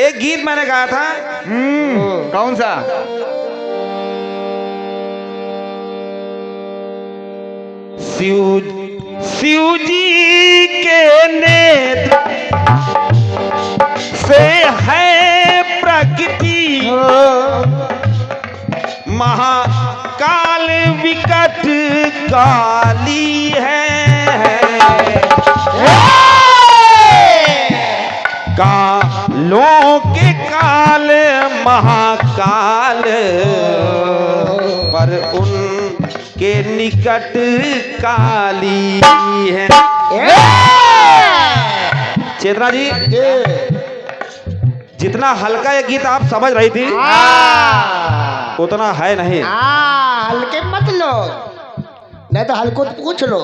एक गीत मैंने गाया था। कौन सा? शिव जी के नेत्र से है प्रकृति, महाकाल विकट काली है। कालों के काल महाकाल, पर उनके निकट काली है। चेतना जी, जितना हल्का ये गीत आप समझ रही थी उतना है नहीं। हल्के मत लो, नहीं तो हल्को तो पूछ लो।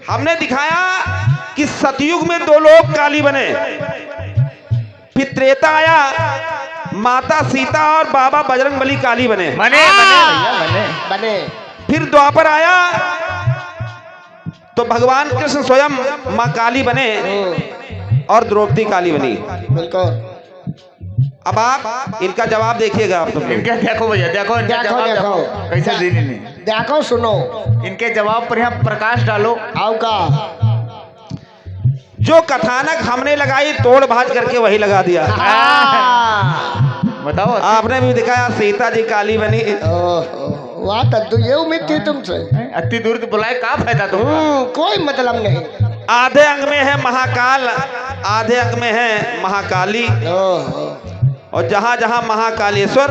हमने दिखाया कि सतयुग में दो लोग काली बने, फिर त्रेता आया, माता सीता और बाबा बजरंगबली काली बने। बने भैया बने। फिर द्वापर आया तो भगवान कृष्ण स्वयं माँ काली बने और द्रौपदी काली बनी। बिल्कुल। अब आप इनका जवाब देखिएगा। आप तो इनके देखो भैया, देखो इनका देखो, जवाब देखो। देखो कैसे दी इन्हें। देखो सुनो, इनके जवाब पर यहाँ प्रकाश डालो। आओ का जो कथानक हमने लगाई तोड़ भाज करके वही लगा दिया। बताओ। आपने भी दिखाया सीता जी काली बनी। वाह तद्दू, ये उम्मीद थी तुमसे। अति दूर तो बुलाए, का फायदा तुमका? कोई मतलब नहीं। आधे अंग में है महाकाल, आधे अंग में है महाकाली, और जहां जहां महाकालेश्वर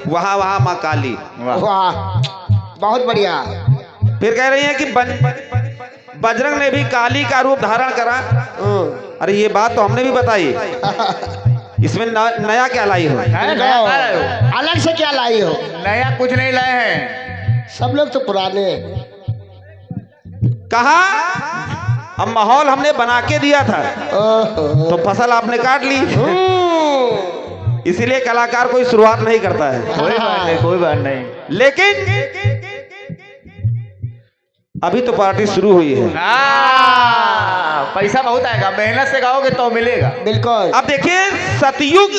वहां वहां माँ काली। वाह बहुत बढ़िया। फिर कह रही है कि बजरंग ने भी काली का रूप धारण करा। अरे ये बात तो हमने भी बताई, इसमें नया क्या लाई हो? अलग से क्या लाई हो? नया कुछ नहीं लाए हैं, सब लोग तो पुराने। कहा अब माहौल हमने बना के दिया था तो फसल आपने काट ली। इसीलिए कलाकार कोई शुरुआत नहीं करता है। कोई बात नहीं, कोई बात नहीं। लेकिन अभी तो पार्टी शुरू हुई है। पैसा बहुत आएगा, मेहनत से गाओगे तो मिलेगा। बिल्कुल। अब देखिए, सतयुग,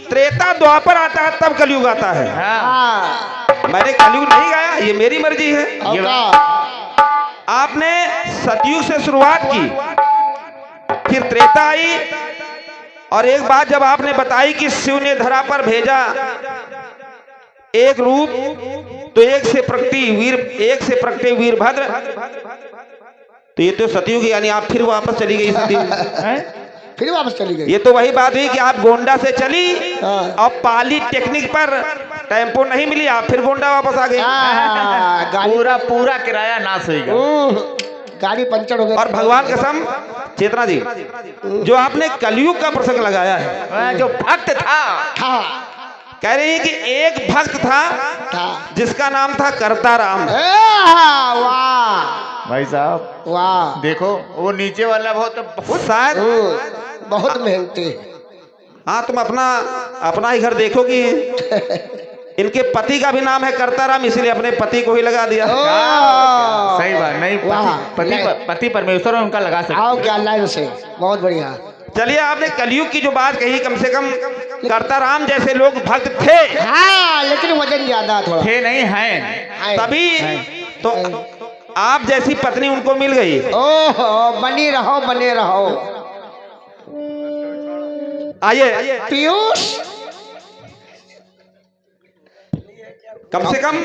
त्रेता, द्वापर आता है तब कलयुग आता है। मैंने कलयुग नहीं गाया, ये मेरी मर्जी है। आपने सतयुग से शुरुआत की, फिर त्रेता आई, और एक बात जब आपने बताई कि शिव ने धरा पर भेजा एक रूप, तो एक से प्रकटे वीरभद्र, तो ये तो सतयुग, यानी आप फिर वापस चली गई सतयुग। फिर वापस चली गई। ये तो वही बात हुई कि आप गोंडा से चली और पाली टेक्निक पर टेम्पो नहीं मिली, आप फिर गोंडा वापस आ गई। पूरा किराया नाश हो गया, गाड़ी पंचर हो गई। और भगवान कसम चेतना जी, जो आपने कलयुग का प्रसंग लगाया है, जो भक्त था कह रही है कि एक भक्त था जिसका नाम था करता राम। वाह भाई साहब, वाह। देखो वो नीचे वाला बहुत शायद बहुत मेहनती। हाँ, तुम अपना ही घर देखो कि इनके पति का भी नाम है करता राम, इसीलिए अपने पति को ही लगा दिया। सही बात नहीं, पति परमेश्वर उनका लगा सकते। आओ क्या लाइन से, बहुत बढ़िया। चलिए, आपने कलयुग की जो बात कही, कम से कम करता राम जैसे लोग भक्त थे। लेकिन वजन ज्यादा थोड़ा थे, नहीं है, तभी तो आप जैसी पत्नी उनको मिल गई। ओहो, बनी रहो बने रहो। आइए पीयूष, कम से कम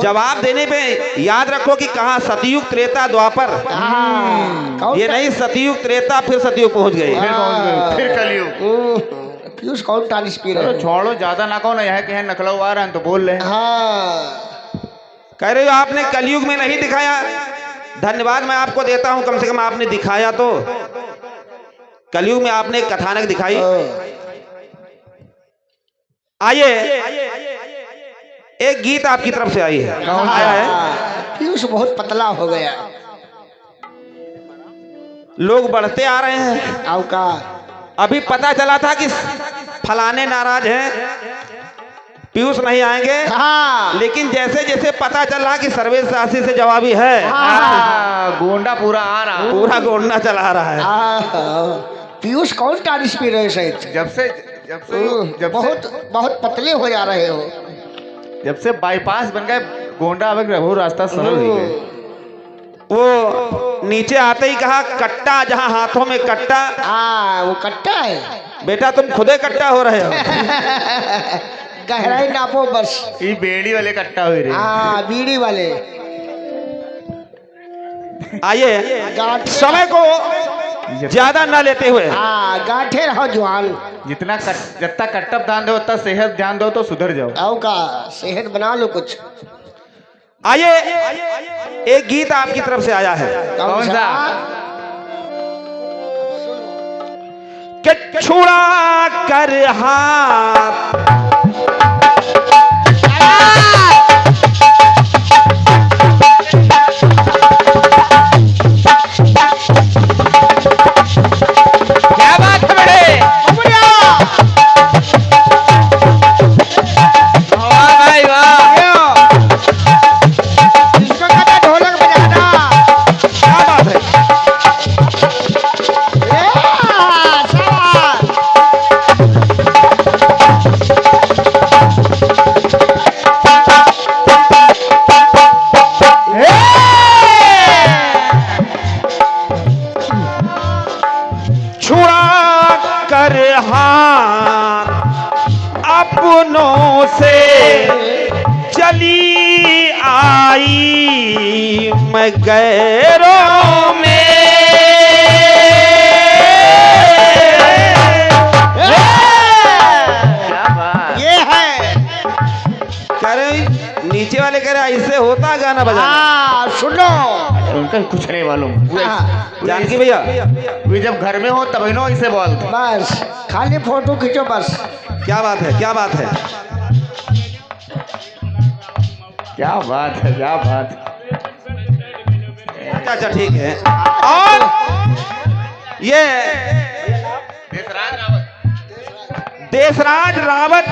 जवाब देने पे याद रखो कि कहाँ सतयुग, त्रेता, द्वापर। ये नहीं सतयुग, त्रेता, फिर सतयुग पहुंच गए, फिर कलयुग। पीयूष कौन टालिश पी रहे? छोड़ो, ज्यादा ना कहो ना, यह कहें नकलवा आ रहा है तो बोल रहे हैं। कह रहे हो आपने कलयुग में नहीं दिखाया। धन्यवाद मैं आपको देता हूं, कम से कम आपने दिखाया तो। कलयुग में आपने कथानक दिखाई। आइए, एक गीत आपकी तरफ से आई है। आया है। पीयूष बहुत पतला हो गया। लोग बढ़ते आ रहे हैं। आओ का अभी पता चला था कि फलाने नाराज हैं, पीयूष नहीं आएंगे। लेकिन जैसे जैसे पता चला कि सर्वेश सासी से जवाबी है, गोंडा पूरा आ रहा, पूरा गोंडा चला रहा है। पीयूष कौन टालिश पी रहे? शायद जब से बहुत बहुत पतले हो जा रहे हो। जब से बाईपास बन गए गोंडा अब वो रास्ता सरल हो गया। वो नीचे आते ही कहा कट्टा, जहां हाथों में कट्टा। हाँ वो कट्टा है। बेटा तुम खुदे कट्टा हो रहे हो। गहराई नापो बस। ये बेड़ी वाले कट्टा हुए रे। हाँ बीड़ी वाले। आइए गांठ समय को ज्यादा न लेते हुए हाँ गांठे रहो जवान। जितना कट्टप ध्यान दो उतना सेहत ध्यान दो तो सुधर जाओ। आओ का सेहत बना लो कुछ। आइए एक गीत आपकी तरफ से आया है। कौन सा? कि छुड़ा कर हाथ क्या बात है बड़े भाई वाह, इसको कहता ढोलक बजाना। क्या बात है। शाबाश। छुड़ा कर हाथ अपनों से चली आई मैं गैरों में। क्या बात। ये है। कह रहे नीचे वाले कह रहे ऐसे होता गाना बजाना। हाँ सुनो। उनका कुछ नहीं मालूम। हाँ, जानकी भैया वे जब घर में हो तभी नो इसे बोलते। बस खाली फोटो खींचो बस। क्या बात है, क्या बात है। क्या बात है, क्या बात है। अच्छा अच्छा ठीक है। और ये देशराज रावत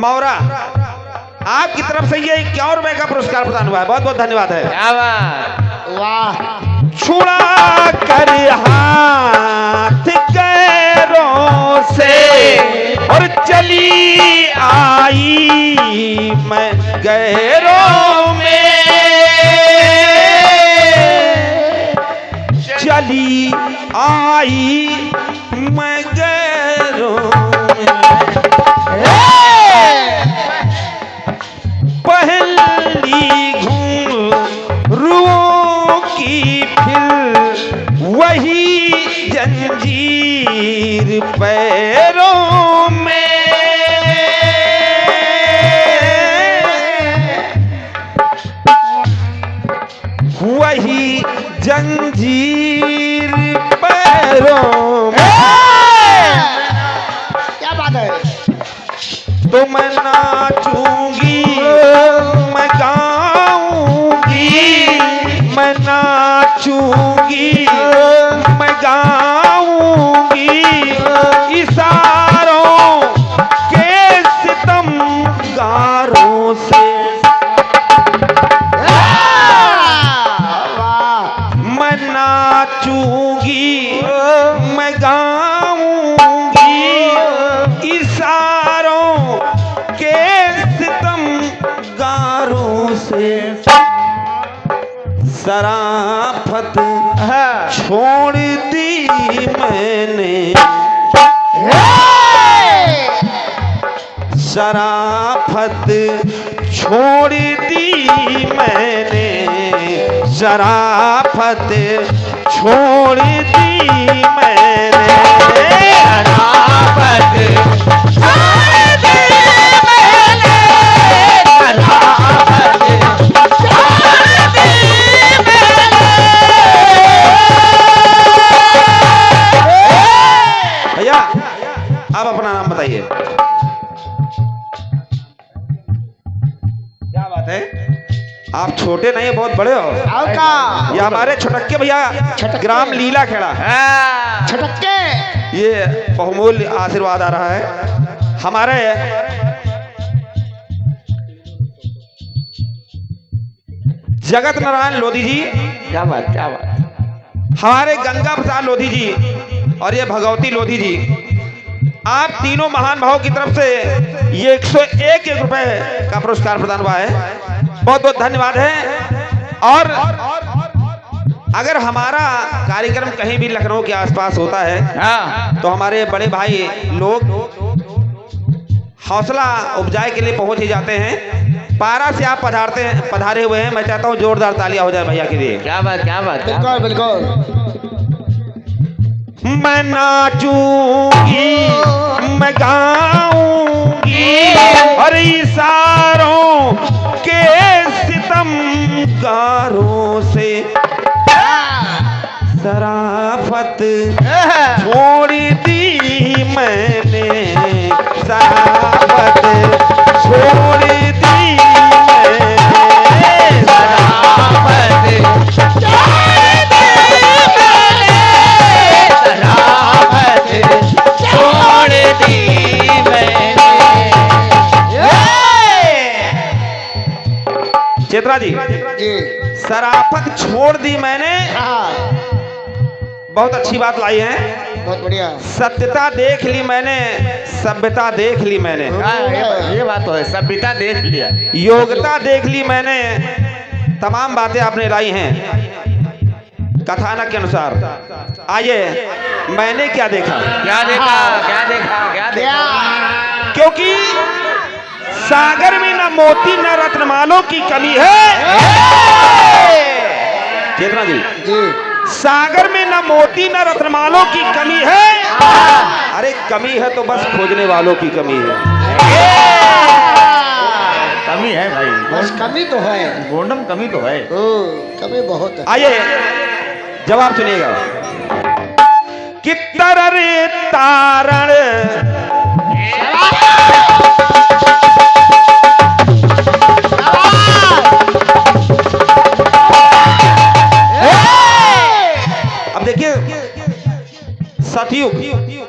मौरा आपकी तरफ से ये 51 रुपए का पुरस्कार प्रदान हुआ है। बहुत बहुत धन्यवाद है। क्या बात। वाह। छुड़ा कर हाथ गैरों से और चली आई मैं गैरों में। चली आई मैं गैरों में। पहली घुंघरुओं की फिर वही जंजीर पैरों में। वही जंजीर पैरों में। क्या बात है। तो मैं नाचूंगी, मैं गाऊंगी, मैं नाचूंगी, मैं गाऊंगी इशारों के सितमगारों से। मैं नाचूंगी, मैं गाऊंगी इशारों के सितमगारों से। शराफत छोड़ दी मैंने, शराफत छोड़ दी मैंने, शराफत छोड़ दी मैंने, शराफत छोड़ दी मैंने, शराफत छोड़ दी मैंने। भैया आप अपना नाम बताइए। क्या बात है, आप छोटे नहीं बहुत बड़े हो। आओ का। ये हमारे छटक्के भैया ग्राम लीला खेड़ा छटक्के। ये बहुमूल्य आशीर्वाद आ रहा है हमारे जगत नारायण लोधी जी। क्या बात, क्या बात। हमारे गंगा प्रसाद लोधी जी और ये भगवती लोधी जी आप तीनों महान भावों की तरफ से ये 101 रुपए का पुरस्कार प्रदान हुआ है। बहुत बहुत धन्यवाद है। और अगर हमारा कार्यक्रम कहीं भी लखनऊ के आसपास होता है हाँ तो हमारे बड़े भाई लोग हौसला उपजाए के लिए पहुंच ही जाते हैं। पारा से आप पधारे हुए हैं। मैं चाहता हूं जोरदार तालियां हो जाए भैया के लिए। क्या बात क्या बात क्या बिल्कुल बात। बिल्कुल। मैं नाचूंगी, मैं गाऊंगी और इशारों के सितमगारों से शराफत छोड़ दी मैंने, शराफत छोड़ दी मैंने, शराफत छोड़ दी मैंने। चेत्रा जी, जी शराफत छोड़ दी मैंने, हाँ बहुत अच्छी बात लाई है। बहुत बढ़िया। सत्यता देख ली मैंने, सभ्यता देख ली मैंने, हाँ, ये बात तो है, सभ्यता देख लिया। योग्यता देख ली मैंने, तमाम बातें आपने लाई हैं कथानक के अनुसार। आइए, मैंने क्या देखा, क्या देखा क्या देखा क्या देखा। क्योंकि सागर में न मोती न रत्नमालों की कमी है। चेतना जी, जी सागर में न मोती न रत्नमालों की कमी है। अरे कमी है तो बस खोजने वालों की कमी है। कमी है भाई, बस कमी तो है। गोंडम कमी तो है। कमी बहुत है। आइए जवाब सुनिएगा। कि तररे तारण अब देखिए, सतयुग,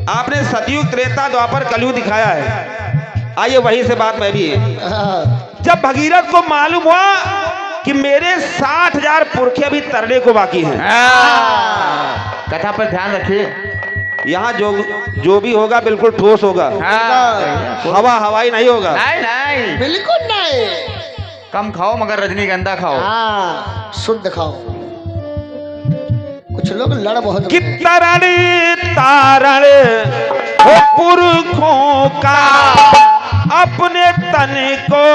आपने सतयुग, त्रेता, द्वापर, कलयुग दिखाया है। आइए वहीं से बात मैं भी है। हाँ, जब भगीरथ को मालूम हुआ कि मेरे 60,000 पुरखे अभी तरने को बाकी हैं। कथा पर ध्यान रखिए। यहाँ जो भी होगा बिल्कुल ठोस होगा, हवा हवाई नहीं होगा। नहीं नहीं, बिल्कुल नहीं। कम खाओ मगर रजनीगंधा खाओ। हाँ शुद्ध खाओ। कुछ लोग लड़ बहुत कि तरण तारण हो पुरखों का अपने तन को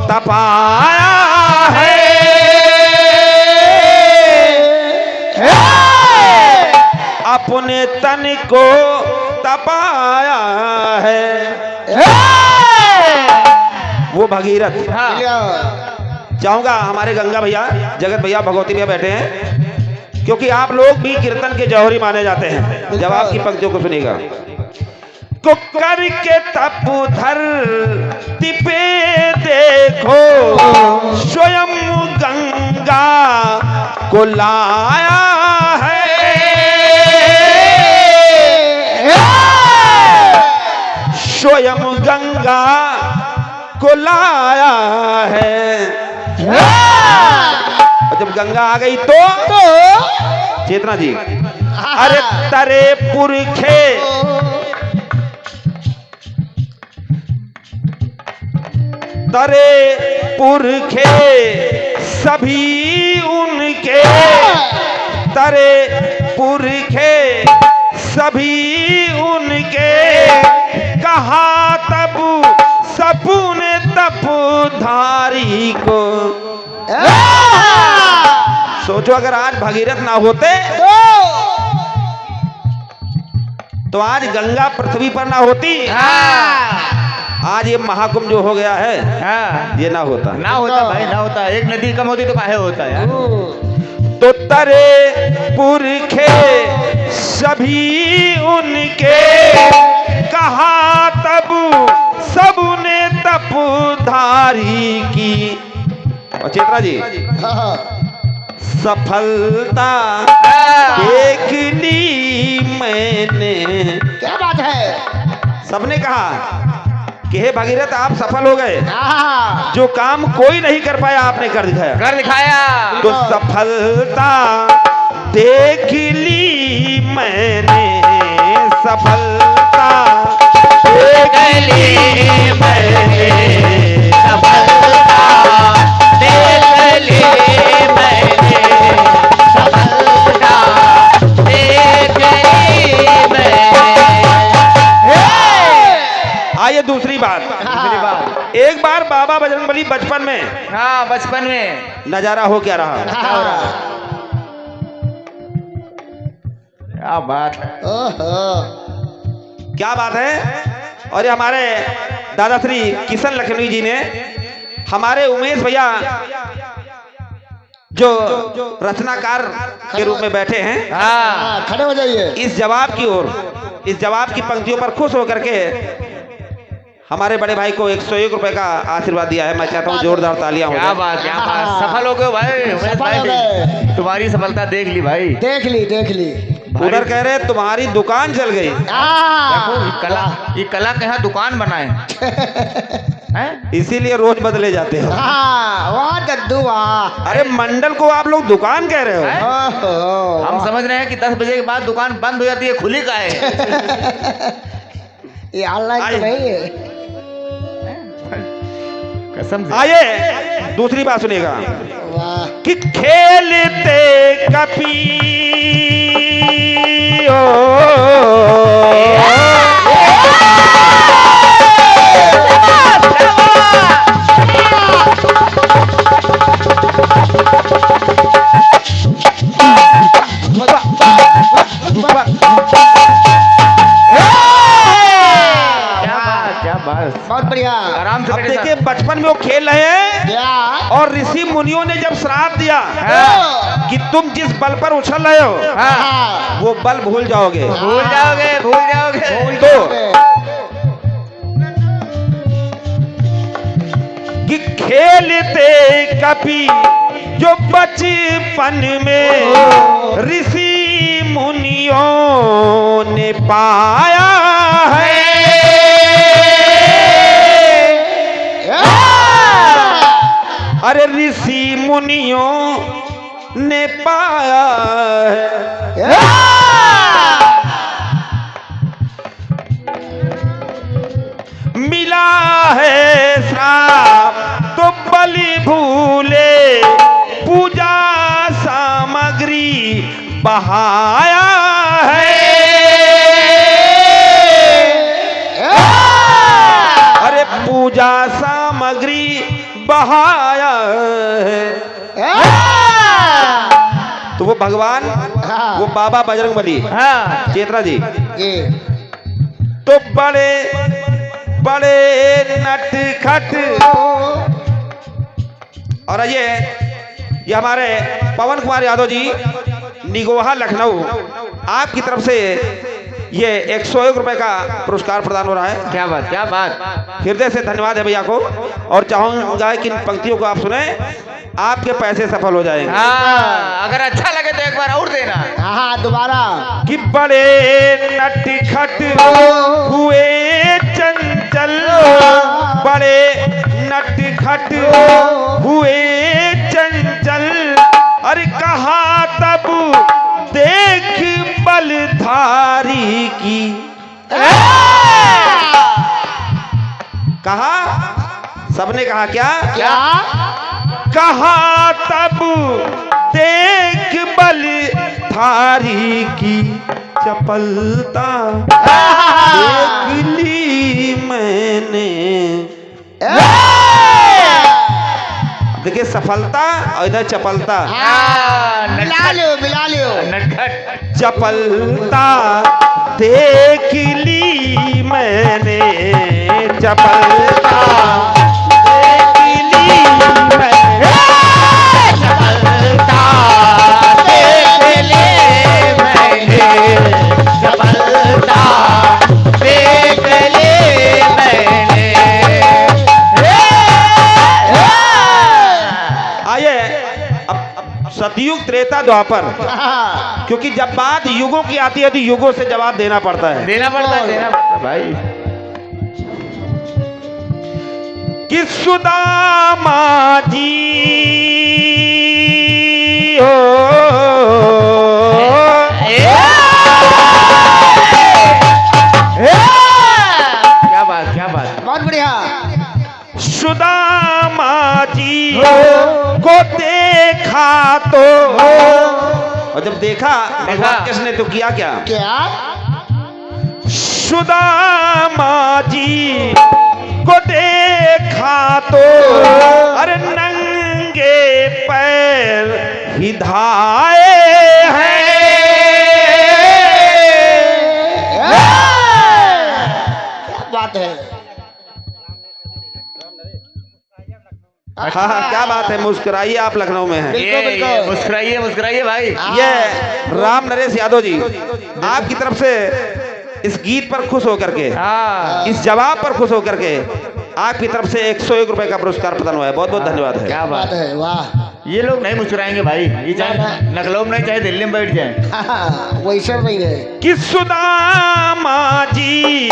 तपाया है। अपने तन को तपाया है वो भगीरथ। चाहूंगा हमारे गंगा भैया, जगत भैया, भगवती भैया बैठे हैं, क्योंकि आप लोग भी कीर्तन के जौहरी माने जाते हैं। जब आपकी पंक्तियों को सुनेगा। कुकर के तप धरती पे देखो, स्वयं गंगा को लाया है। स्वयं गंगा को लाया है। और जब गंगा आ गई तो चेतना जी, अरे तरे पुरखे तरे पुरखे सभी उनके, तरे पुरखे सभी उनके, कहा तब सपूने तप धारी को। सोचो अगर आज भगीरथ ना होते तो आज गंगा पृथ्वी पर ना होती। आज ये महाकुंभ जो हो गया है ये ना होता। ना होता भाई, ना होता। एक नदी कम होती तो काहे होता यार। तो तरे पुरखे सभी उनके, कहा तब सबने तप धारी की। और चेत्रा जी, सफलता देख ली मैंने। क्या बात है। सबने कहा कि हे भगीरथ आप सफल हो गए, जो काम कोई नहीं कर पाया आपने कर दिखाया। कर दिखाया। तो सफलता देख ली मैंने, सफलता देख ली मैंने सफलता, देख ली मैंने सफलता, देख ली मैंने। आइए दूसरी बात। एक बार बाबा बजरंगबली बचपन में, हाँ बचपन में नजारा हो क्या रहा। क्या बात है, ओहो क्या बात है। और ये हमारे दादा श्री किशन लखनवी जी ने हमारे उमेश भैया जो रचनाकार के रूप में बैठे हैं, हाँ खड़े हो जाइए। इस जवाब की ओर, इस जवाब की पंक्तियों पर खुश होकर के हमारे बड़े भाई को 101 रुपए का आशीर्वाद दिया है। मैं चाहता हूँ जोरदार तालियां हो क्या जाए। बात, क्या बात, सफल हो गए भाई उमेश सफल हो भाई, गए। तुम्हारी सफलता देख ली भाई। देख ली देख ली। उधर कह रहे तुम्हारी दुकान चल गई। देखो ये कला के यहाँ दुकान बनाए हैं, इसीलिए रोज बदले जाते हो। वाह दद्दू वाह। अरे मंडल को आप लोग दुकान कह रहे हो। ओहो, हम समझ रहे हैं कि 10 बजे के बाद दुकान बंद हो जाती है, खुली का है। ये ऑनलाइन तो नहीं है। कसम से। आइए दूसरी बात सुनिएगा वाह कि खेलते कपी क्या बात, बहुत बढ़िया। आराम से अब बैठे देखिए साहब। बचपन में वो खेल रहे हैं क्या और ऋषि मुनियों ने जब श्राप दिया हाँ। कि तुम जिस बल पर उछल रहे हो हाँ। वो बल भूल जाओगे। भूल जाओगे, भूल जाओगे। तो कि खेलते कभी जो बचपन में ऋषि मुनियों ने पाया है। अरे ऋषि मुनियों ने पाया है। मिला है श्राप तो बलि भूले, पूजा सामग्री बहाया है। अरे पूजा सामग्री बहाया है। तो वो भगवान, वो बाबा बजरंगबली हाँ। चेतरा जी जी तो बड़े बड़े नटखट। और ये हमारे पवन कुमार यादव जी निगोहा लखनऊ, आपकी तरफ से ये 101 रुपए का पुरस्कार प्रदान हो रहा है। क्या बात, क्या बात। हृदय से धन्यवाद है भैया को। और चाहूंगा कि इन पंक्तियों को आप सुने, आपके पैसे सफल हो जाएंगे। हाँ, अगर अच्छा लगे तो एक बार और देना। हाँ दोबारा। कि बड़े नटखट हुए चंचल, बड़े नटखट हुए चंचल। अरे कहा तब देख बलधारी की, कहा सबने कहा क्या क्या कहा तब देख बलधारी की चपलता देख ली मैंने। देखिए सफलता और इधर चपलता। मिला लो मिला लो। नटखट। चपलता देख ली मैंने, चपलता देख ली मैंने, चपलता देख ले मैंने, चपलता देख ले मैंने। आइए अब सतयुग त्रेता द्वापर, क्योंकि जब बात युगों की आती है तो युगों से जवाब देना पड़ता है। देना पड़ता है, देना पड़ता है भाई। कि सुदामा जी हो बहुत बढ़िया। सुदामा जी को देखा तो, और जब देखा भगवान कृष्ण ने तो किया क्या? क्या? सुदामा जी को देखा तो अरे नंगे पैर ही धाए हैं। क्या बात है? हाँ, क्या बात है, मुस्कुराइए, आप लखनऊ में हैं। बिल्कुल, ये बिल्कुल। मुस्कुराइए मुस्कुराइए भाई। ये राम नरेश यादव जी आपकी तरफ से इस गीत पर खुश होकर के, हाँ इस जवाब पर खुश होकर के आपकी तरफ से 101 रुपए का पुरस्कार प्रदान हुआ है। बहुत बहुत धन्यवाद है। क्या बात बात है, वाह। ये लोग नहीं मुस्कुराएंगे भाई, ये चाहे लखनऊ में नहीं चाहे दिल्ली में बैठ जाए। वैसे नहीं है। कि सुदामा जी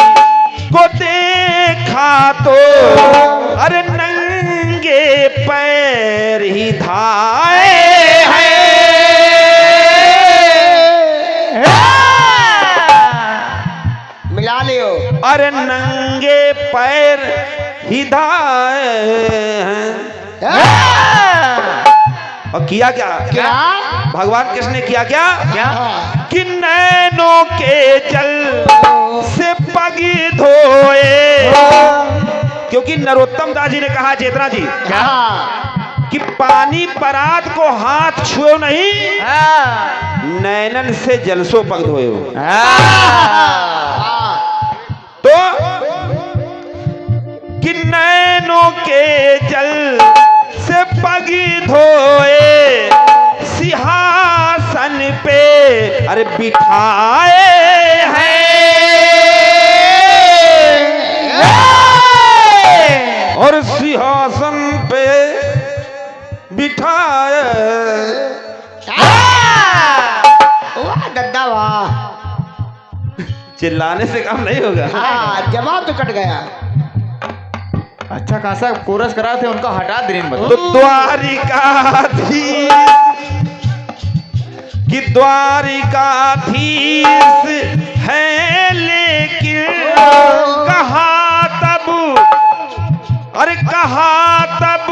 को देखा तो अरे नंगे पैर ही धाए हैं। मिला लियो। अरे नंगे पैर ही धाए हैं। और किया क्या? क्या? भगवान कृष्ण ने किया क्या? क्या? कि नैनों के जल से पगी धोए, क्योंकि नरोत्तम दास जी ने कहा, चेतना जी, क्या? कि पानी परात को हाथ छुओ नहीं, हाँ। नैनन से जलसो पग धोए हो। हाँ। तो कि नैनों के जल से पगी धोए सिंहासन पे अरे बिठाए हैं। और सिंहासन पे बिठाए। वाह दद्दा वाह। चिल्लाने से काम नहीं होगा। हाँ, जवाब तो कट गया। अच्छा खासा कोरस करा थे, उनका हटा दे। तो द्वारिकाधीश कि द्वारिकाधीश है लेकिन कहा तब, अरे कहा तब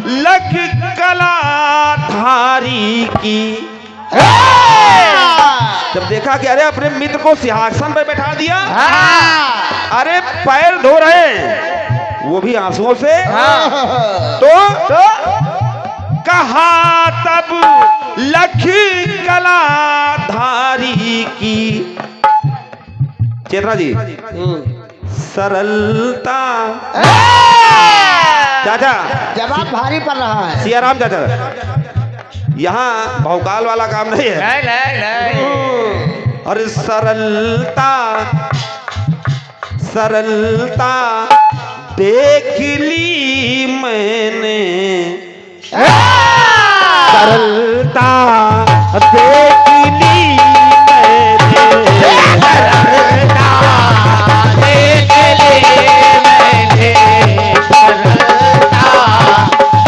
लग कला धारी की। जब देखा कि अरे अपने मित्र को सिंहासन पर बैठा दिया, अरे पैर धो रहे हैं वो भी आंसुओं से, तो कहा तब लख कला धारी की। चेतना जी, सरलता। चाचा, जवाब भारी पड़ रहा है। सियाराम चाचा, यहाँ भौकाल वाला काम नहीं है। नहीं नहीं नहीं। और सरलता सरलता देख ली मैंने, सरलता देख ली मैंने, सरलता देख ली मैंने, सरलता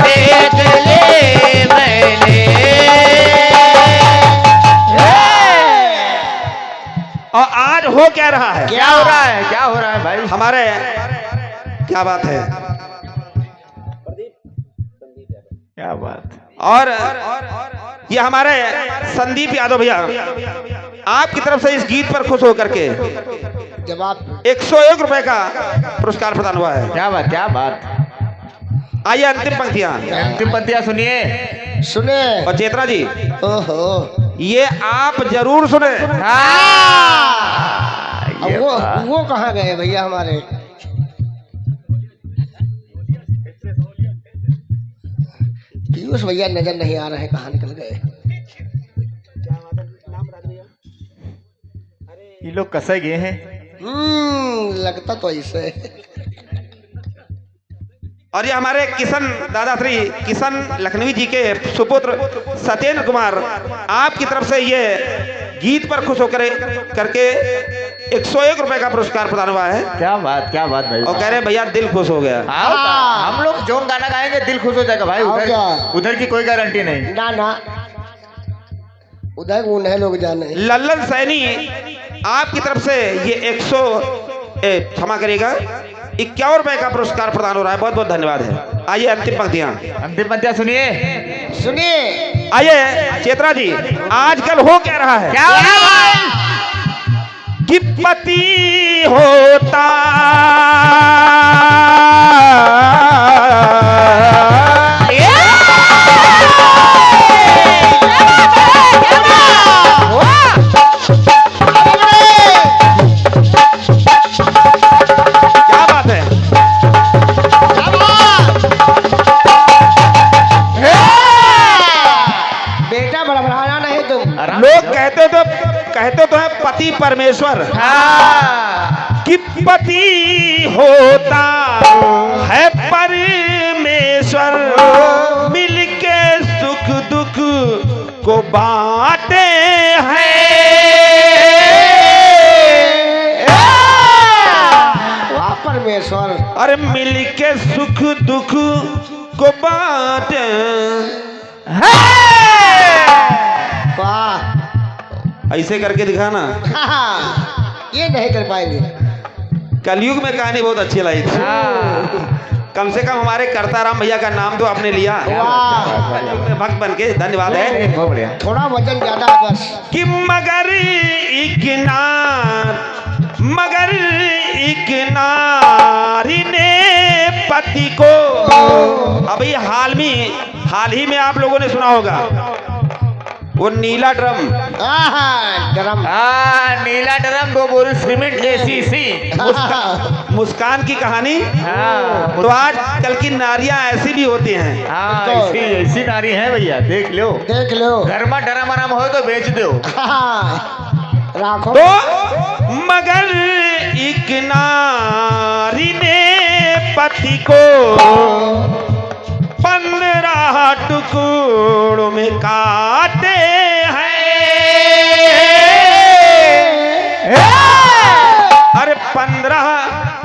देख ली मैंने। और आज हो क्या रहा है? क्या हो रहा है? क्या हो रहा है भाई? हमारे क्या बात है? क्या बात? और ये हमारे संदीप यादव भैया आपकी तरफ से इस गीत पर खुश होकर के जवाब 101 रुपए का पुरस्कार प्रदान हुआ है। क्या बात? क्या बात? आइए अंतिम पंक्तियां। अंतिम पंक्तियां सुनिए। सुने। और चेतना जी, ओहो, ये आप जरूर सुने। अब वो कहाँ गए भैया हमारे? पीयूष भैया नजर नहीं आ रहे, कहाँ निकल गए? ये लोग कसे गए हैं। लगता तो ऐसे। और ये हमारे किशन दादाश्री किशन लखनवी जी के सुपुत्र सत्येंद्र कुमार आपकी तरफ से ये गीत पर खुश होकर करके 101 रुपए का पुरस्कार प्रदान हुआ है। क्या बात? क्या बात भाई? और कह रहे भैया दिल खुश हो गया। हम लोग जो गाना गाएंगे दिल खुश हो जाएगा भाई। उधर की कोई गारंटी नहीं। ना ना, उधर उन्हें लोग जाने। लल्लन सैनी आपकी तरफ से ये क्षमा करिएगा 51 रुपए का पुरस्कार प्रदान हो रहा है। बहुत बहुत धन्यवाद है। आइए अंतिम पंक्तियां। अंतिम पंक्तियां सुनिए। सुनिए। आइए चेतना जी, आजकल हो क्या रहा है? क्या हो रहा है? कि पति होता क्या बात है? बेटा बड़बड़ाना नहीं तुम। आराम लोग से। कहते तो है पति परमेश्वर, हाँ। कि पति होता है परमेश्वर, मिलके सुख दुख को बांटे हैं। वाह परमेश्वर। अरे मिलके सुख दुख को बांटे। वाह। ऐसे करके दिखाना। ये नहीं कर पाएंगे। कलयुग में कहानी बहुत अच्छी लगी थी। हाँ। कम से कम हमारे करताराम भैया का नाम तो आपने लिया। वाह। कलयुग में भक्त बन के धन्यवाद है। बहुत बढ़िया। थोड़ा वजन ज्यादा है बस। कि मगर एक नारी ने पति को, अभी हाल ही में आप लोगों ने सुना होगा वो नीला ड्रम, ड्रम। नीला ड्रम 2 बोरी सीमेंट ACC। मुस्कान की कहानी। हाँ। तो आज कल की नारियां ऐसी भी होती हैं। हाँ, ऐसी नारी है भैया, देख लो। देख लो। घर में डरम आराम हो तो बेच दो। राखो। तो मगर एक नारी ने पति को 15 टुकड़ों में काटे हैं। अरे 15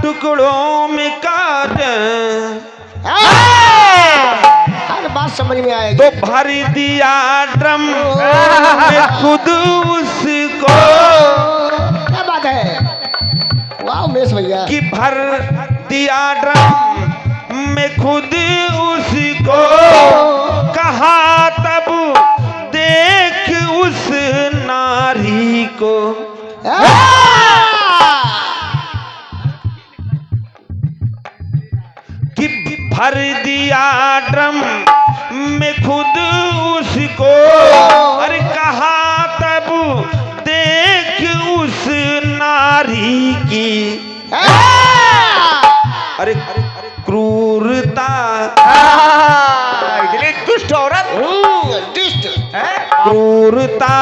टुकड़ों में काटे। हर बात समझ में आएगी। तो भर दिया ड्रम में खुद उसको, क्या बात है। वाह उमेश भैया। कि भर दिया ड्रम में खुद उसको, कहा तब देख उस नारी को। कि भर दिया ड्रम में खुद उसको, अरे कहा तब देख उस नारी की। अरे क्रूरता, इतनी दुष्ट औरत। दुष्ट। क्रूरता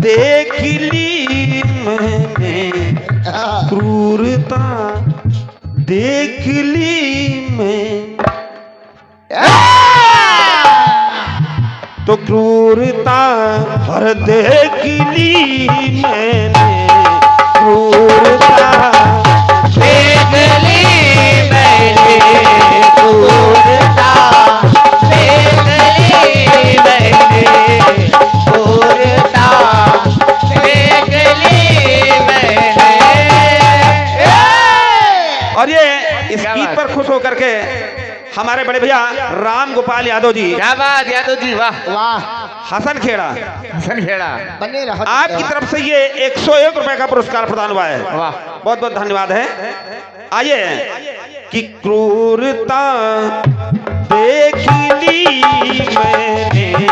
देख ली मैंने, क्रूरता देख ली मैं। तो क्रूरता हर देख ली मैंने, क्रूरता देख ली मैंने, क्रूरता देख ली मैंने, क्रूरता देख ली मैंने। और ये इस गीत पर खुश होकर के हमारे बड़े भैया राम गोपाल यादव जी, क्या बात यादव जी, वाह वाह। हसन खेड़ा, हसन खेड़ा, बने रहो। आपकी तरफ से ये 101 रुपए का पुरस्कार प्रदान हुआ है। वाह। बहुत बहुत धन्यवाद है। आइए कि क्रूरता देख ली मैंने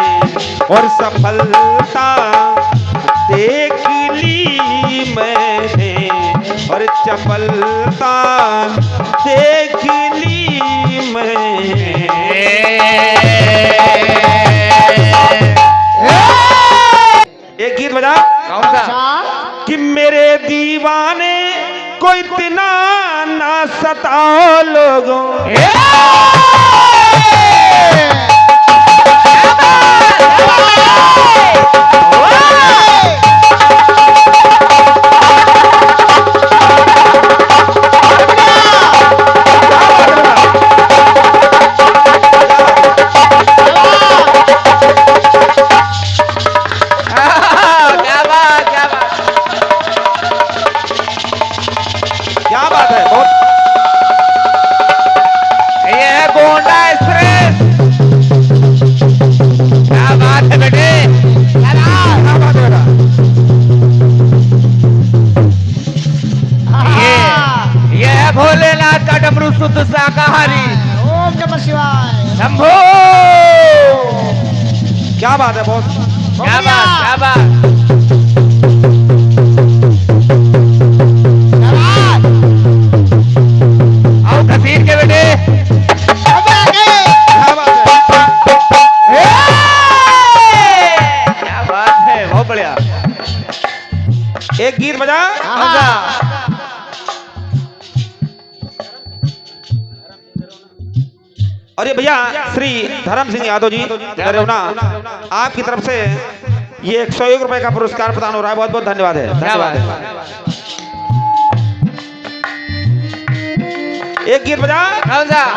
और सफलता देख ली मैंने और चपलता देख ली मैंने। एक गीत बजा। कौन सा? कि मेरे दीवाने को इतना ना सताओ लोगों, क्या बात है। बहुत गोंडा एक्सप्रेस। क्या बात है बेटे, क्या बात है बेटा? ये है भोलेनाथ का डमरू शुद्ध शाकाहारी। ओम नमः शिवाय। शंभो। क्या बात है बॉस? क्या बात, क्या बात। आओ कसीर के बेटे। क्या बात है? क्या बात है, बहुत बढ़िया। एक गीत बजा। और ये भैया श्री धर्म सिंह यादव जी दरेवना, आपकी तरफ से ये 101 रुपए का पुरस्कार प्रदान हो रहा है। बहुत बहुत धन्यवाद है। धन्यवाद है। एक गीत बजा।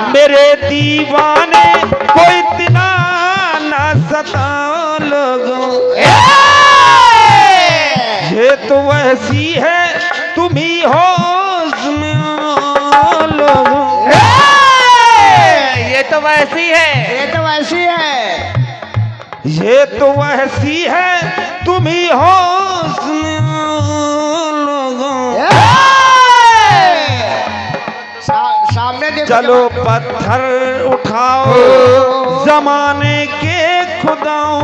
मेरे दीवाने को इतना न सताओ लोगों, ये तो वैसी है तुम ही हो उसमें लोगों। ये तो वैसी है, ये तो वैसी है, ये तो वैसी है तुम ही हो उसमें लोगों। सामने देखो। चलो पत्थर उठाओ जमाने के खुदाओं,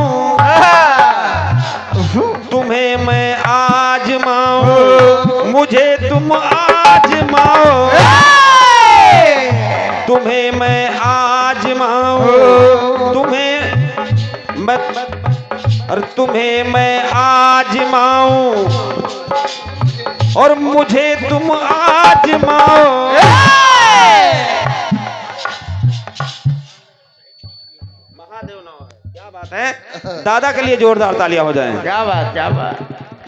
तुम्हें मैं आजमाऊं, मुझे तुम आजमाओ, तुम्हें मैं आजमाऊं, तुम्हें मैं, और तुम्हें मैं आजमाऊं और मुझे तुम आजमाओ। महादेव नाम है। क्या बात है? दादा के लिए जोरदार तालियां हो जाएं। क्या बात, क्या बात।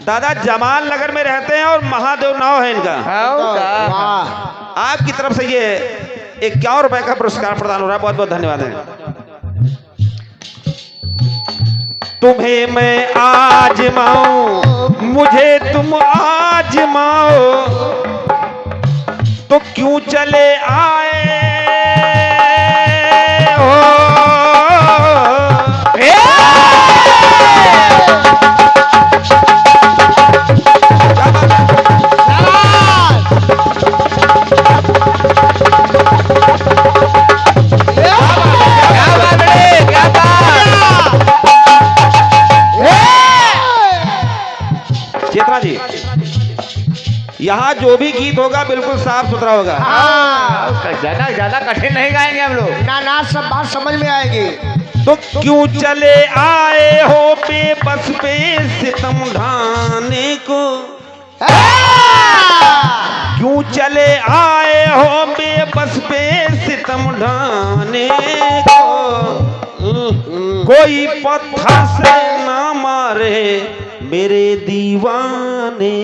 दादा जमाल नगर में रहते हैं और महादेव नाव है इनका। वाह। आपकी तरफ से ये 51 रुपए का पुरस्कार प्रदान हो रहा है। बहुत बहुत धन्यवाद है। तुम्हें मैं आजमाऊं, मुझे तुम आजमाओ, तो क्यों चले आए हो। चेतना जी, यहाँ जो भी गीत होगा बिल्कुल साफ सुथरा होगा। ज्यादा ज्यादा कठिन नहीं गाएंगे हम लोग। ना ना, सब बात समझ में आएगी। तो क्यों चले आए हो बेबस पे सितम ढाने को, क्यों चले आए हो बेबस पे सितम ढाने को। कोई पत्थर से ना मारे मेरे दीवाने,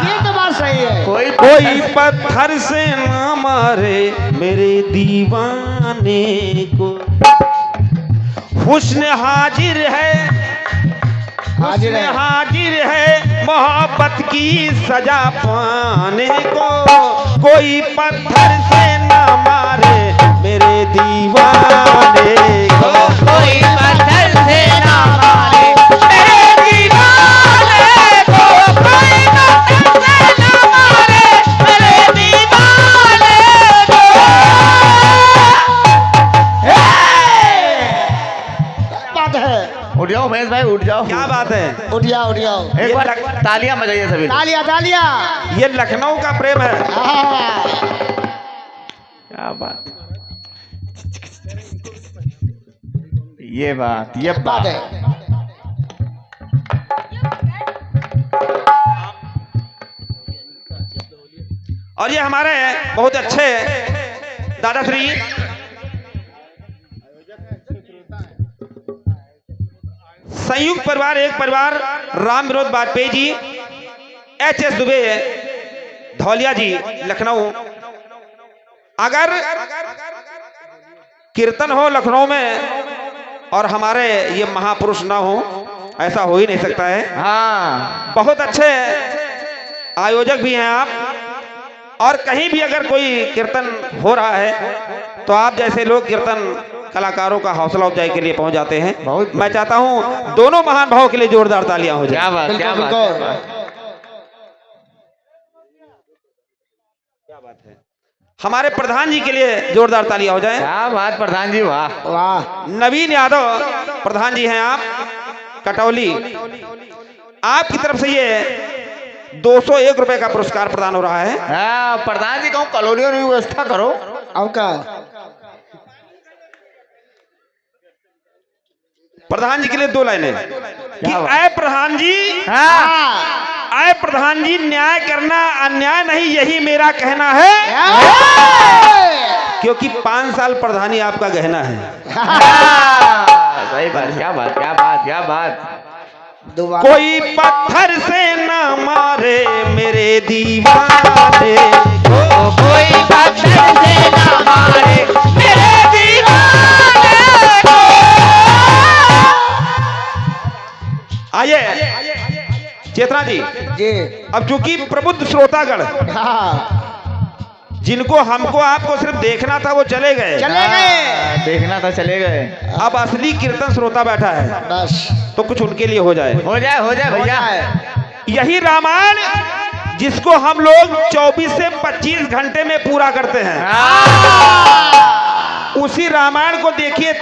ये तो बात सही है। कोई पत्थर से ना मारे मेरे दीवाने को। हुस्न हाजिर है, हाजिर है। हाजिर है मोहब्बत की सजा पाने को। कोई पत्थर से ना मारे मेरे दीवाने को, कोई पत्थर से ना मारे मेरे दीवाने को, कोई पत्थर से ना मारे मेरे दीवाने को। बात है। उठ जाओ महेश भाई, उठ जाओ। क्या बात है? उठ जाओ, उठ जाओ। एक बार तालियां बजाइए सभी। तालियां, तालियां। ये लखनऊ का प्रेम है। क्या बात, ये बात, ये बात बात है। और ये हमारे बहुत अच्छे दादाश्री संयुक्त परिवार एक परिवार राम विनोद वाजपेयी जी, एच.एस. दुबे, धौलिया जी, लखनऊ। अगर कीर्तन हो लखनऊ में और हमारे ये महापुरुष ना हो, ऐसा हो ही नहीं सकता है। हाँ, बहुत अच्छे आयोजक भी हैं आप, और कहीं भी अगर कोई कीर्तन हो रहा है तो आप जैसे लोग कीर्तन कलाकारों का हौसला अफजाई के लिए पहुंच जाते हैं। बहुत मैं चाहता हूं दोनों महान भावों के लिए जोरदार तालियां हो जाए। क्या बात, क्या बिल्कुल बात, बिल्कुल। क्या बात है। हमारे प्रधान जी के लिए जोरदार तालियां हो जाए। क्या बात प्रधान जी, वाह वाह। नवीन यादव प्रधान जी हैं आप, कटौली। आपकी तरफ से ये 201 रुपए का पुरस्कार प्रदान हो रहा है। हाँ, प्रधान जी कहूँ कॉलोनियों की व्यवस्था करो। अब का प्रधान जी के लिए 2 लाइनें कि क्या बात? आए प्रधान जी, हाँ, आए प्रधान जी, न्याय करना अन्याय नहीं, यही मेरा कहना है, क्योंकि 5 साल प्रधानी आपका गहना है। हाँ, सही बात, क्या बात, क्या बात, क्या बात। दोबारा कोई पत्थर से न मारे मेरे दीवाने, कोई पत्थर से न मारे मेरे दीवाने को। आइए चेतना जी, जी। अब चूंकि प्रबुद्ध श्रोतागण हाँ जिनको हमको आपको सिर्फ देखना था वो चले गए, चले गए। देखना था, चले गए। अब असली कीर्तन श्रोता बैठा है, बस तो कुछ उनके लिए हो जाए। हो जाए, हो जाए हो भैया। जाए। यही रामायण जिसको हम लोग 24 से 25 घंटे में पूरा करते हैं, हाँ, उसी रामायण को देखिए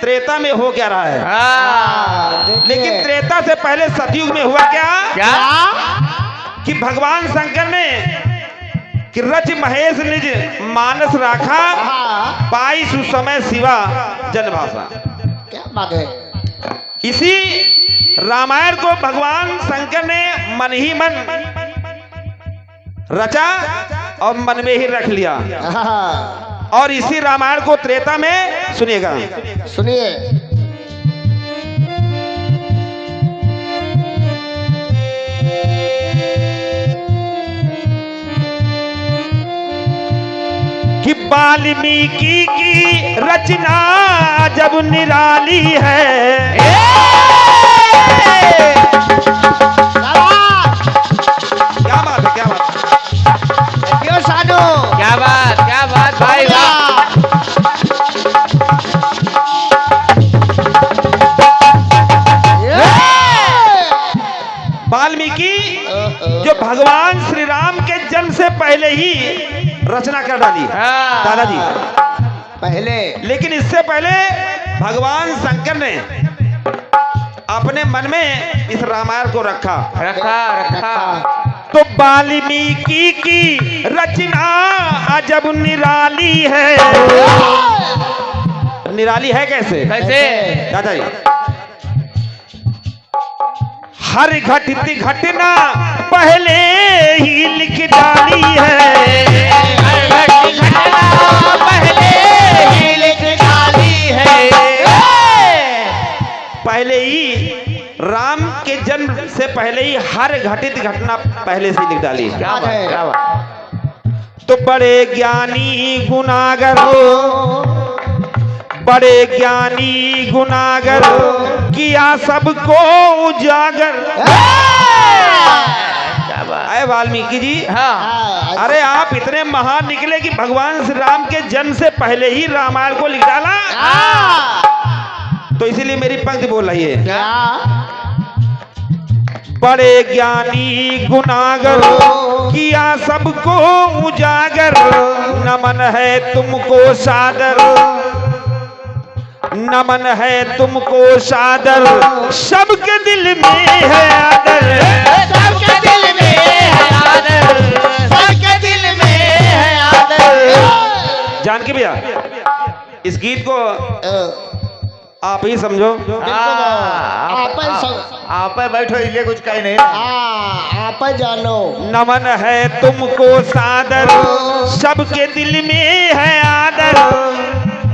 त्रेता में हो क्या रहा है। हाँ, देखिए। लेकिन त्रेता से पहले सतयुग में हुआ क्या क्या? कि भगवान शंकर ने कि रच महेश निज मानस राखा, हाँ पाई सुसमय शिवा जनभाषा। क्या बात है। इसी रामायण को भगवान शंकर ने मन ही मन रचा और मन में ही रख लिया, हाँ और इसी रामायण को त्रेता में सुनिएगा। सुनिए। कि वाल्मीकि की रचना जब निराली है, क्या बात है, क्या बात है। क्यों साधु। क्या बात भाई, वाह। वाल्मीकि जो भगवान श्री राम के जन्म से पहले ही रचना कर डाली हाँ। दादाजी, पहले लेकिन इससे पहले भगवान शंकर ने अपने मन में इस रामायण को रखा। रखा। तो वाल्मीकि की रचना अजब निराली है। निराली है कैसे कैसे? दादाजी? हर घटित घटना पहले ही लिख डाली है, पहले ही लिख डाली है। पहले ही राम के जन्म से पहले ही हर घटित घटना पहले से लिख डाली है। क्या बात, क्या बात। तो बड़े ज्ञानी गुनागर हो, बड़े ज्ञानी गुनागर किया सबको उजागर। क्या बात। अरे वाल्मीकि जी, हाँ, अरे आप इतने महान निकले कि भगवान श्री राम के जन्म से पहले ही रामायण को लिख डाला। तो इसीलिए मेरी पंक्ति बोल रही है, क्या बड़े ज्ञानी गुनागर किया सबको उजागर, नमन है तुमको सादर, नमन है तुमको सादर, सबके दिल में है आदर, सबके दिल में है आदर, सबके दिल में है आदर। जानकी भैया, इस गीत को आप ही समझो। आप बैठो, इसलिए कुछ कहीं नहीं। आप जानो। नमन है तुमको सादर, सबके दिल में है आदर।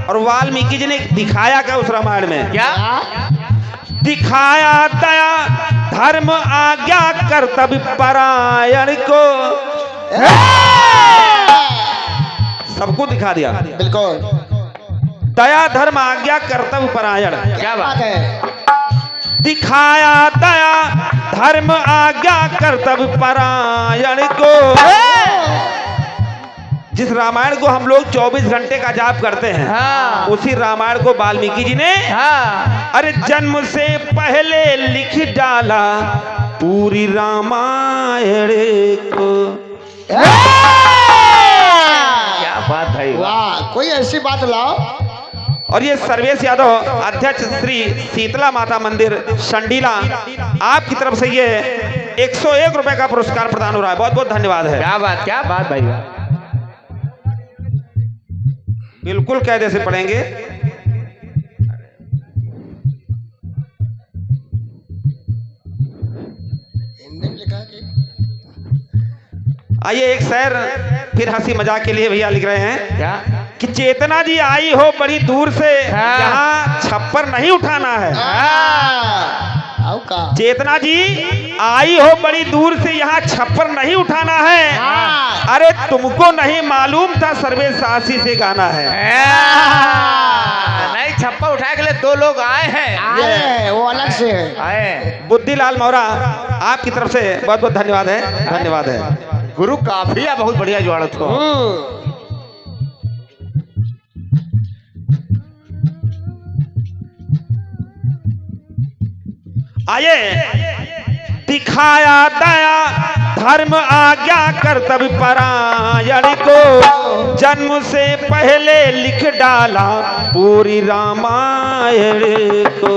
और वाल्मीकि जी ने दिखाया क्या उस रामायण में? क्या दिखाया दया धर्म आज्ञा कर्तव्य परायण को, सबको दिखा दिया। बिल्कुल दया धर्म आज्ञा कर्तव्य परायण, क्या बात है। दिखाया दया धर्म आज्ञा कर्तव्य परायण को, जिस रामायण को हम लोग 24 घंटे का जाप करते हैं, हाँ। उसी रामायण को वाल्मीकि जी ने हाँ। अरे जन्म से पहले लिख डाला पूरी रामायण को। क्या बात है, वाह, कोई ऐसी बात लाओ। और ये सर्वेश यादव, अध्यक्ष श्री शीतला माता मंदिर संडीला, आपकी तरफ से ये 101 रुपए का पुरस्कार प्रदान हो रहा है। बहुत बहुत धन्यवाद है। क्या बात भाई। बिल्कुल कायदे से पढ़ेंगे। हिंदी में लिखा कि आइए एक शेर फिर हंसी मजाक के लिए भैया लिख रहे हैं क्या? कि चेतना जी आई हो बड़ी दूर से, हाँ। यहाँ छप्पर नहीं उठाना है। आओ का चेतना जी आई हो बड़ी दूर से, यहाँ छप्पर नहीं उठाना है। हाँ। अरे तुमको नहीं मालूम था सर्वे सासी से गाना है। नहीं, छप्पा उठाए के लिए 2 लोग आए हैं। आए हैं, वो अलग से है। आए। बुद्धिलाल मौरा, आपकी तरफ से बहुत बहुत धन्यवाद है। धन्यवाद है। गुरु काफी है, बहुत बढ़िया जुआड़ तो। आइए दिखाया दया धर्म आज्ञा कर्तव्य परायण को, जन्म से पहले लिख डाला पूरी रामायण को।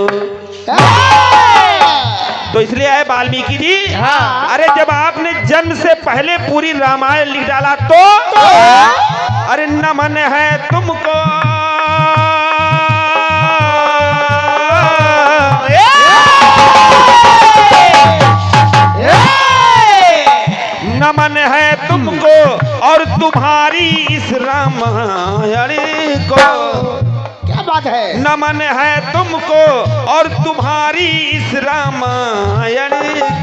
तो इसलिए आए वाल्मीकि जी, हाँ। अरे जब आपने जन्म से पहले पूरी रामायण लिख डाला तो अरे नमन है तुमको, नमन है तुमको और तुम्हारी इस रामायण को। क्या बात है। नमन है तुमको और तुम्हारी इस रामायण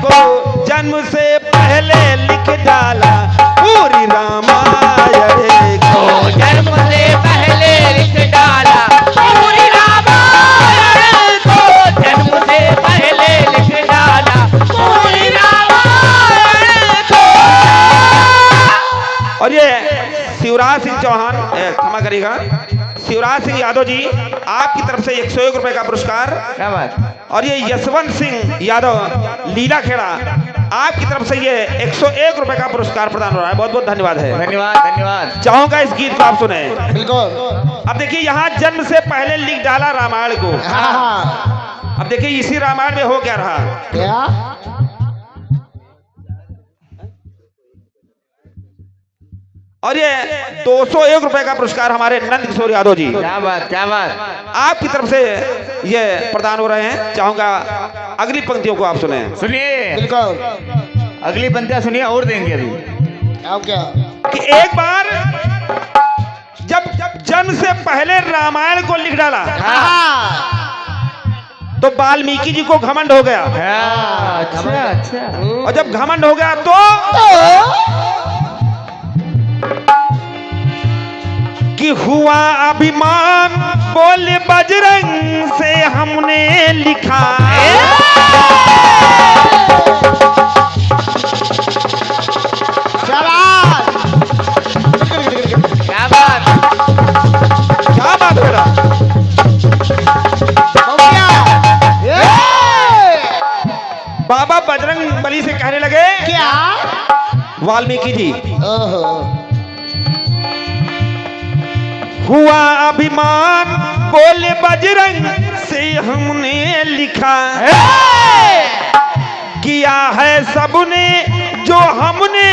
को, जन्म से पहले लिख डाला पूरी रामायण को। जन्म से पहले लिख डाला पूरी रामायण को, जन्म से पहले लिख डाला पूरी रामायण को। और ये शिवराज सिंह चौहान, क्षमा करिएगा, शिवराज सिंह यादव जी, आपकी तरफ से 101 रुपए का पुरस्कार। क्या बात। और ये यशवंत सिंह यादव लीला खेड़ा, आपकी तरफ से ये 101 रुपए का पुरस्कार प्रदान हो रहा है। बहुत बहुत धन्यवाद है। धन्यवाद धन्यवाद। चाहूंगा इस गीत को आप सुने। बिल्कुल। अब देखिए यहाँ जन्म से पहले लिख डाला रामायण को। हाँ। अब देखिए इसी रामायण में हो क्या रहा। क्या और ये 201 रुपए का पुरस्कार हमारे नंद किशोर यादव जी, क्या बात क्या बात। आपकी आपकी तरफ से ये प्रदान हो रहे हैं। चाहूंगा अगली पंक्तियों को आप सुने। सुनिए, बिल्कुल। अगली पंक्तियां सुनिए और देंगे अभी। अब क्या कि एक बार जब जन्म से पहले रामायण को लिख डाला तो वाल्मीकि जी को घमंड हो गया। हाँ, अच्छा अच्छा। और जब घमंड हो गया तो कि हुआ अभिमान, बोले बजरंग से हमने लिखा। क्या बात। क्या बात कर रहा। हो गया। बाबा बजरंग बली से कहने लगे क्या वाल्मीकि जी, ओहो हुआ अभिमान, बोले बजरंग से हमने लिखा। किया है सबने जो हमने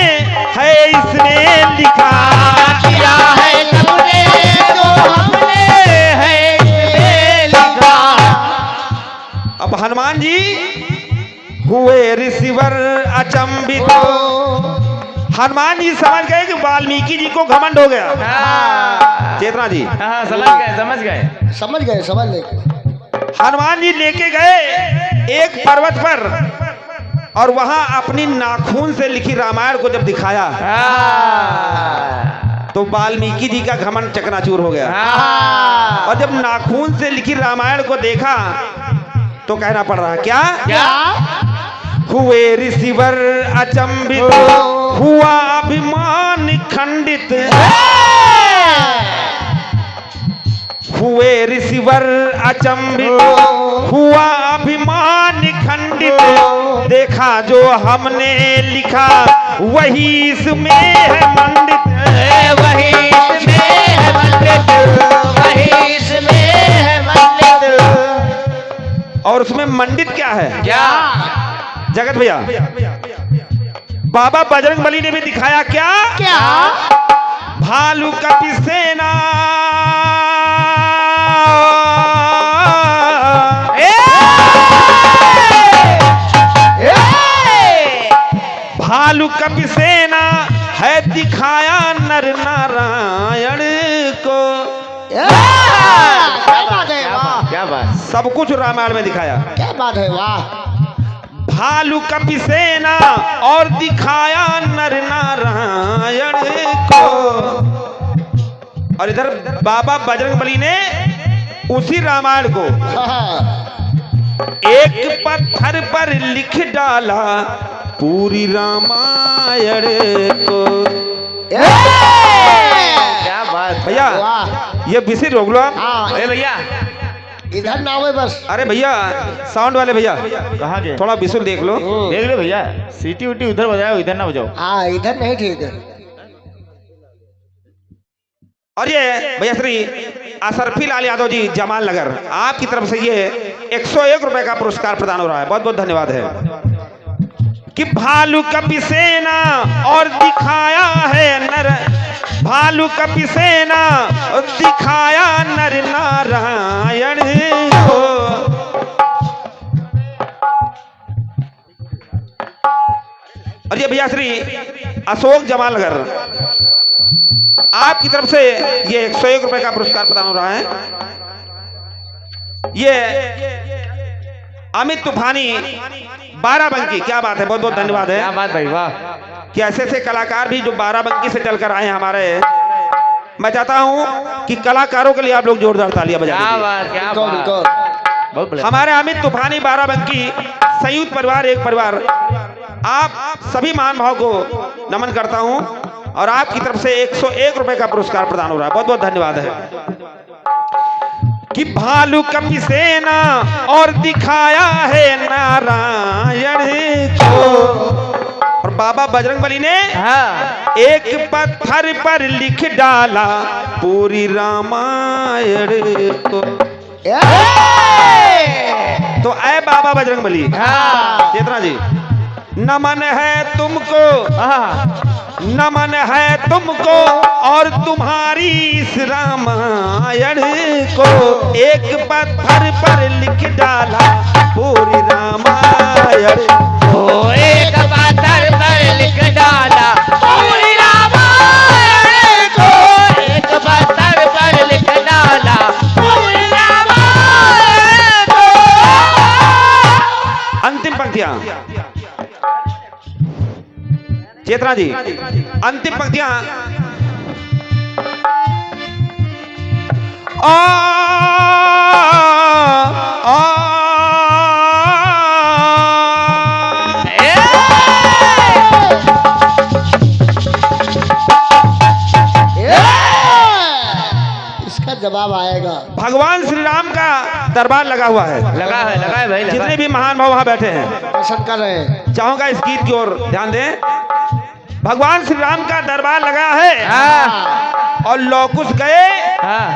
है इसने लिखा। किया है सबने जो हमने है ये लिखा। अब हनुमान जी हुए रिसीवर अचंभित। हनुमान जी समझ गए कि वाल्मीकि जी को घमंड हो गया। हाँ, चेतना जी, हाँ, समझ गए समझ गए। समझ गए। हनुमान जी लेके गए एक पर्वत पर और वहां अपनी नाखून से लिखी रामायण को जब दिखाया हाँ, तो वाल्मीकि जी का घमंड चकनाचूर हो गया। हाँ। और जब नाखून से लिखी रामायण को देखा तो कहना पड़ रहा क्या, क्या हुए रिसीवर अचंभित, हुआ अभिमान खंडित हुए ऋषिवर अचंभित, हुआ अभिमान खंडित, देखा जो हमने लिखा वही इसमें है मंडित, वही इसमें है मंडित, वही इसमें है मंडित। और उसमें मंडित क्या है? क्या? जगत भैया, बाबा बजरंगबली ने भी दिखाया क्या? क्या? भालू कपि सेना भालू कपि सेना है दिखाया नर नारायण को। क्या बात है, वाह क्या बात? सब कुछ रामायण में दिखाया। क्या बात है, वाह। भालू कपि सेना और दिखाया नर नारायण को। और इधर बाबा बजरंगबली ने उसी रामायण को एक पत्थर पर लिख डाला पूरी रामायण को। क्या बात भैया वाह। ये बिसी रोक लो आप। हाँ, अरे भैया इधर ना हुए बस। अरे भैया साउंड वाले भैया कहाँ गए? थोड़ा बिसुल देख लो। देख लो भैया, सीटी उटी उधर बजाओ, इधर ना बजाओ। हाँ, इधर नहीं ठीक है। और ये भैया श्री असरफी लाल यादव जी जमाल नगर, आपकी तरफ से ये 101 रुपए का पुरस्कार प्रदान हो रहा है। बहुत बहुत धन्यवाद है। कि भालू कपि सेना और दिखाया है नर, भालू कपि सेना और दिखाया नर नारायण को। और ये भैया श्री अशोक जमाल नगर, आपकी तरफ से ये 101 रुपए का पुरस्कार प्रदान हो रहा है। ये अमित तूफानी बाराबंकी, क्या बात है, बहुत बहुत धन्यवाद है। क्या बात भाई, वाह। कि ऐसे ऐसे कलाकार भी जो बाराबंकी से चलकर आए हैं हमारे, मैं चाहता हूं कि कलाकारों के लिए आप लोग जोरदार तालियां बजा क्या दीजिए। बात, क्या बिल्कुल, बात। बिल्कुल। बहुत बढ़िया। हमारे अमित तूफानी बाराबंकी संयुक्त परिवार एक परिवार, आप सभी महान भाव को नमन करता हूं और आपकी तरफ से 101 रुपए का पुरस्कार प्रदान हो रहा है। बहुत बहुत धन्यवाद है। कि भालू कपि सेना और दिखाया है नारायण को। और बाबा बजरंगबली ने हाँ। एक पत्थर पर लिख डाला पूरी रामायण को। तो ऐ बाबा बजरंगबली, हाँ। चेतना जी, नमन है तुमको, हाँ। नमन है तुमको और तुम्हारी इस रामायण को। एक पत्थर पर लिख डाला पूरी रामायण ओ एक पत्थर पर लिख डाला पूरी रामायण को। एक पत्थर पर लिख डाला पूरी रामायण को। अंतिम पंक्तियां चेतना जी, अंतिम पंक्तियां। आ, आ, इसका जवाब आएगा। भगवान श्री राम का दरबार लगा हुआ है। लगा है भाई, लगा जितने है। भी महान भाव वहां बैठे हैं, पसंद कर रहे हैं। चाहूंगा इस गीत की ओर ध्यान दें। भगवान श्री राम का दरबार लगा है हाँ। और लौकुश गए हाँ।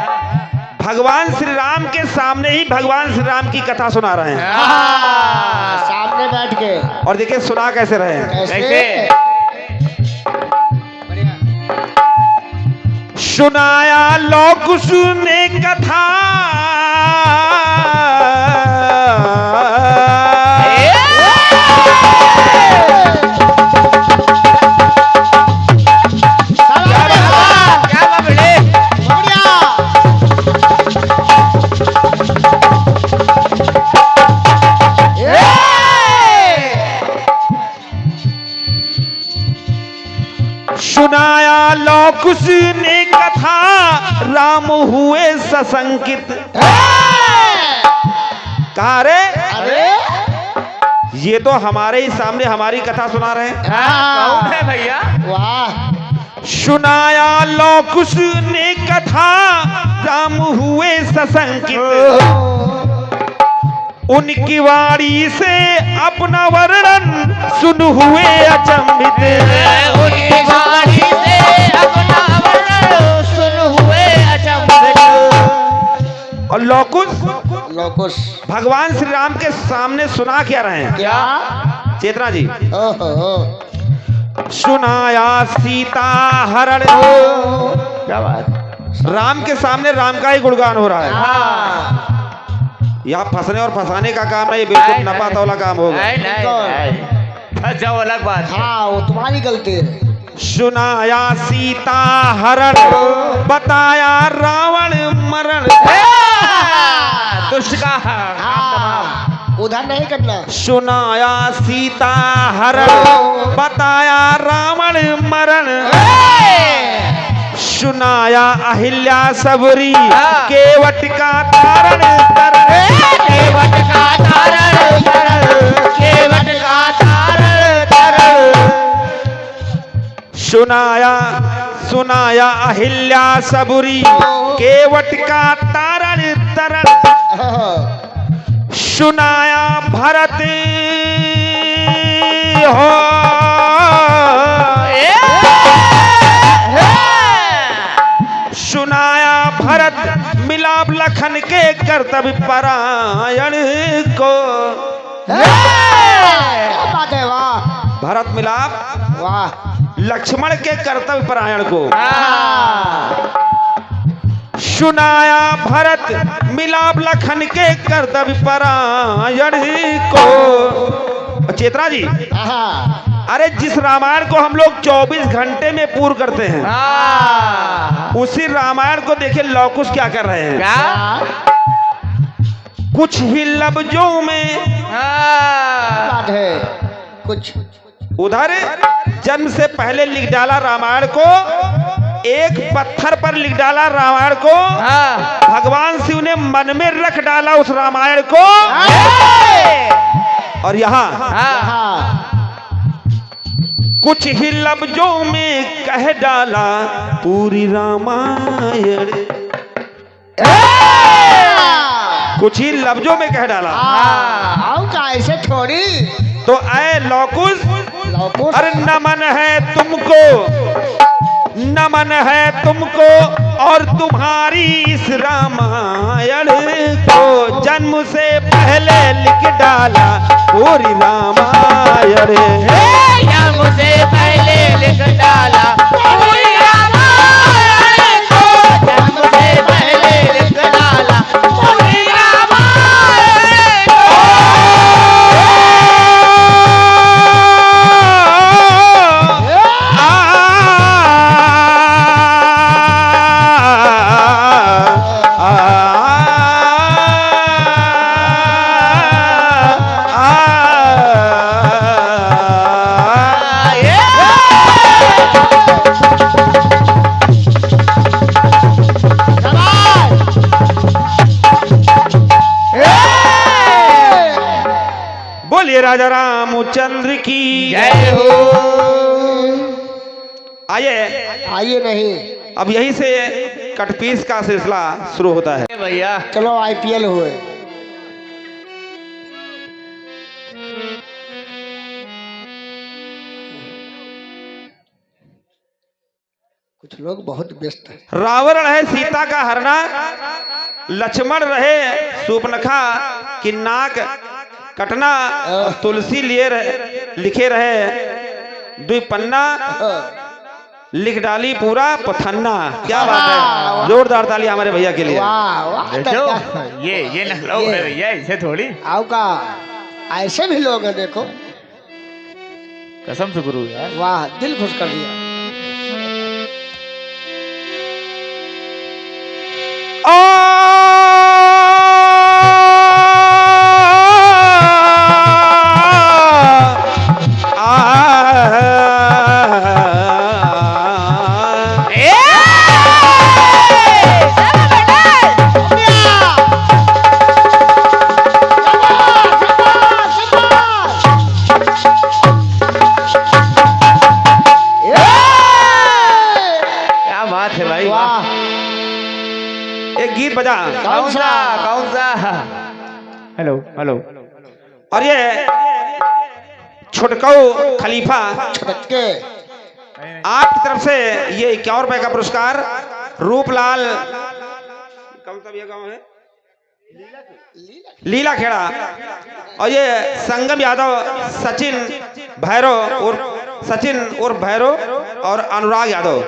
भगवान श्री राम के सामने ही भगवान श्री राम की कथा सुना रहे हैं। हाँ। सामने बैठ के और देखिए सुना कैसे रहे हैं। कैसे? सुनाया लौकुश ने कथा, क्या बात बेटे? सुनाया लौकुश ने कथा, राम हुए सशंकित। कहा रे, अरे ये तो हमारे ही सामने हमारी कथा सुना रहे हैं। हाँ, कौन है भैया? वाह, सुनाया लौकुश ने कथा, राम हुए सशंकित, उनकी वाणी से अपना वर्णन सुन हुए अचंभित। उनकी वाणी से अपना वर्णन सुन हुए अचंभित। और लौकुश लोकुश भगवान श्री राम के सामने सुना क्या रहे हैं? क्या? चेतना जी, ओहो, सुनाया सीता हरण। क्या बात। राम के सामने राम का ही गुणगान हो रहा है। हाँ। यहाँ फंसने और फंसाने का काम है, ये बिल्कुल नपा तौला काम होगा। नहीं। अच्छा, वो अलग बात है। हाँ वो तुम्हारी गलती है। सुनाया सीता हरण, बताया रावण मरण। दुष्ट का हाँ उधर नहीं करना। सुनाया सीता हरण, बताया रावण मरण। सुनाया अहिल्या सबरी, केवट का तारण तरण। केवट का तारण तरण, केवट का तारण तरण। सुनाया अहिल्या सबरी, केवट का तारण तरण। सुनाया भरत हो, सुनाया भरत मिलाप लखन के कर्तव्य परायण को। क्या बात है, वाह भरत मिलाप वाह। लक्ष्मण के कर्तव्य परायण को। सुनाया भरत मिलाप लखन के कर्तव्य परायण को। चेतना जी, हाँ अरे जिस रामायण को हम लोग 24 घंटे में पूर्ण करते हैं, उसी रामायण को देखिए लौकुश क्या कर रहे हैं। क्या कुछ ही लफ्जों में बात है कुछ। उधर जन्म से पहले लिख डाला रामायण को, एक पत्थर पर लिख डाला रामायण को। भगवान शिव ने मन में रख डाला उस रामायण को। और यहाँ कुछ ही लफ्जों में कह डाला पूरी रामायण। कुछ ही लफ्जों में कह डाला। आओ का ऐसे थोड़ी। तो ऐ लौकुश, लोकुश अरे नमन है तुमको, नमन है तुमको और तुम्हारी इस रामायण को। जन्म से पहले लिख डाला पूरी रामायण। जन्म से पहले लिख डाला पूरी रामायण को। जन्म से पहले लिख डाला पूरी रामायण को। बोलिए राजा रामचंद्र की जय हो। आइए, आइए नहीं। अब यहीं से कटपीस का सिलसिला शुरू होता है। भैया चलो IPL हुए। कुछ लोग बहुत व्यस्त हैं। रावण रहे सीता का हरना, लक्ष्मण रहे सूर्पनखा की नाक कटना, और तुलसी लिए लिखे रहे द्विपन्ना, लिख डाली पूरा पथन्ना। क्या बात है, जोरदार ताली हमारे भैया के लिए। वाह वाह। देखो ये न लोग है भैया, ऐसे थोड़ी। आओ का ऐसे भी लोग हैं देखो। कसम से गुरु यार। वाह दिल खुश कर दिया। एक गीत बजा कौन सा कौन सा? Hello hello. और ये छुटकाऊ खलीफा छटके आपकी तरफ से ये 51 रुपए का पुरस्कार रूपलाल, कौन सा भी गाँव है, लीला खेड़ा, और ये संगम यादव, सचिन भैरव उर्फ भैरव और अनुराग यादव,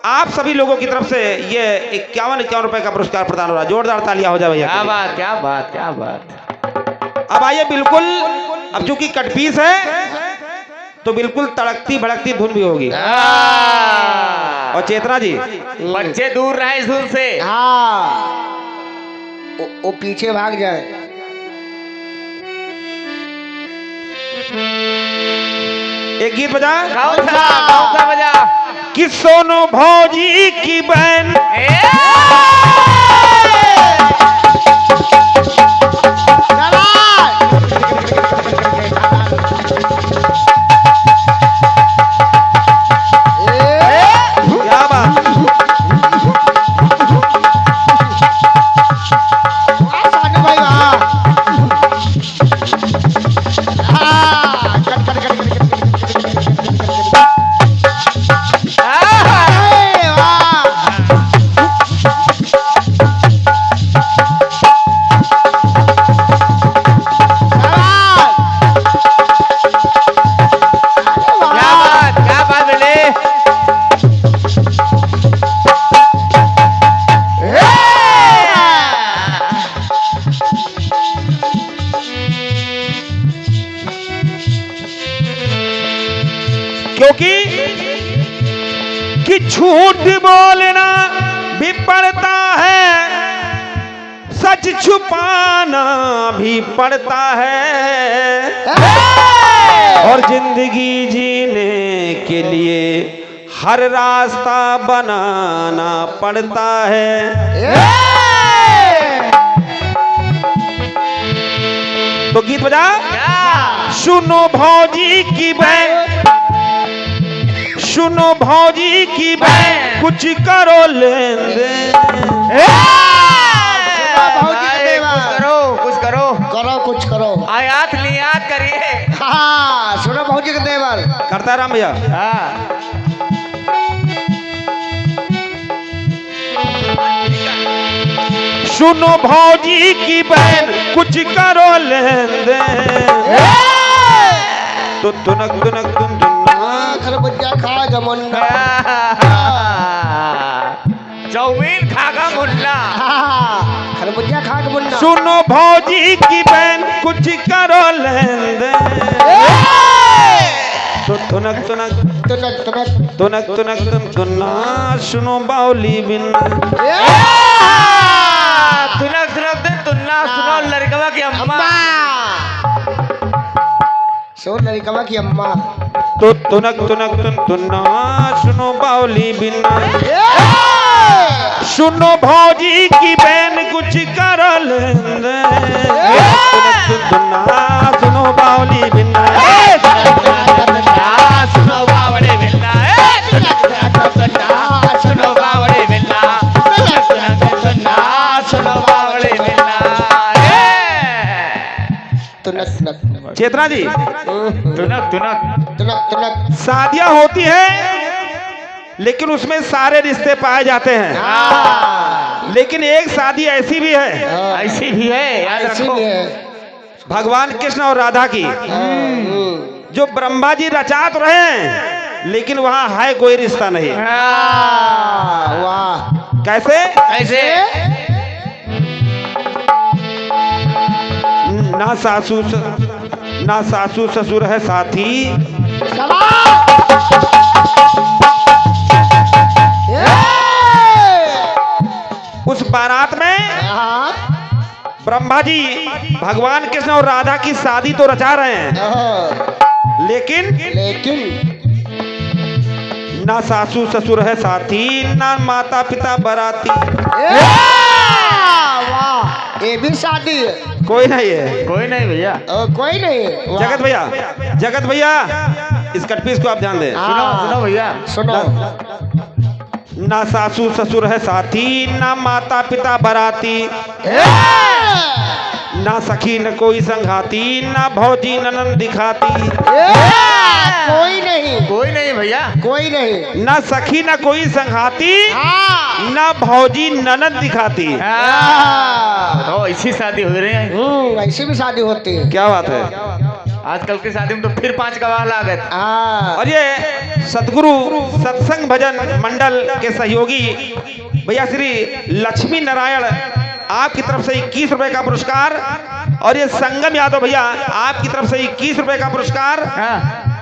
आप सभी लोगों की तरफ से ये 51 रुपए का पुरस्कार प्रदान हो रहा है। जोरदार तालियां हो जाए भैया। क्या बात क्या बात क्या बात। अब आइए, बिल्कुल अब चूंकि कटपीस है तो बिल्कुल तड़कती भड़कती धुन भी होगी। और चेतना जी, बच्चे दूर रहे इस धुन से। हाँ वो पीछे भाग जाए। एक गीत बजा कौन सा बजा? कि सोनू भौजी की बहन क्या बात। सानू भाई वाह। हाँ, cut, cut, cut, cut, cut, अरे वाह। क्या बात बेटे। क्योंकि कि झूठ बोलना भी पड़ता है, सच छुपाना भी पड़ता है, और जिंदगी जीने के लिए हर रास्ता बनाना पड़ता है। तो गीत बजा। सुनो भौजी की बहन, सुनो भौजी की बहन, कुछ करो लेन देन। कुछ करो करो कुछ करो। आयात नियात करिए। हाँ सुनो भौजी के देवर। करता है राम भैया। हाँ। सुनो भौजी की बहन, कुछ करो लेन देन। तो तुनक तुनक तुन खरबूजा खा जमुना। चौमीन खागा मुन्ना। खरबूजा खा के मुन्ना। सुनो भौजी की बहन, कुछ करो लेन देन। तो तुनक तुनक तुनक तुनक तुनक तुनक तुन तुन्ना, सुनो बाउली बिन्ना। तुनक तुनक तुन तुन्ना, सुनो लड़कवा की अम्मा। सुन लड़कवा की अम्मा। तो तुनक तुनक तुन तुन्ना, सुनो बाउली बिन्ना। सुनो भौजी की बहन, कुछ करो लेन देन। तुनक तुन तुन्ना, सुनो बाउली बिन्ना। सुनो बावड़े बिल्ला, सुनो बावड़े बिल्ला, सुनो बावड़े बिल्ला। तुनक तुनक चेतना जी, तुनक तुनक तुनक तुनक। शादियां होती हैं लेकिन उसमें सारे रिश्ते पाए जाते हैं, लेकिन एक शादी ऐसी भी है, ऐसी भी है, याद ऐसी रखो। भी है। भगवान कृष्ण और राधा की, जो ब्रह्मा जी रचा तो रहे हैं लेकिन वहां है कोई रिश्ता नहीं। वाह कैसे? ऐसे ना सासू ससुर है साथी, उस बारात में ब्रह्मा जी भगवान कृष्ण और राधा की शादी तो रचा रहे हैं, लेकिन ना सासू ससुर है साथी, ना माता पिता बराती। वाह ये भी शादी है। कोई नहीं है, कोई नहीं भैया। कोई नहीं। जगत भैया इस कटपीस को आप ध्यान दें। सुनो सुनो भैया, सुनो। ना सासू ससुर है साथी, ना माता पिता बराती, ना सखी न कोई संघाती, ना भौजी ननन दिखाती। कोई नहीं, कोई नहीं भैया, कोई नहीं। ना सखी न कोई संघाती, हाँ। ना भौजी ननद दिखाती। तो ऐसी शादी हो रही है। ऐसी भी शादी होती है। क्या बात है। आजकल की शादी में तो फिर 5 गवाह लागत। और ये सदगुरु सत्संग भजन मंडल के सहयोगी भैया श्री लक्ष्मी नारायण आपकी तरफ से 21 रुपए का पुरस्कार, और ये संगम यादव भैया आपकी तरफ से 21 रुपए का पुरस्कार,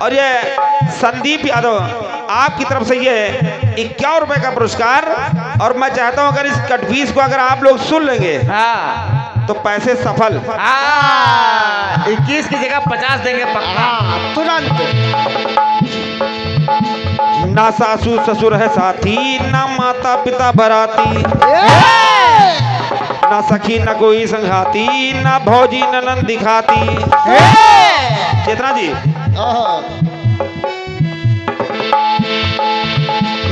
और ये संदीप यादव आपकी तरफ से ये 51 रुपए का पुरस्कार। और मैं चाहता हूं अगर इस कटफीस को अगर आप लोग सुन लेंगे तो पैसे सफल। 21 की जगह 50 देंगे पक्का। तुरंत। ना सासू ससुर है साथी, ना माता पिता बराती, ना सखी न कोई संघाती, ना भौजी ननन दिखाती। चेतना जी,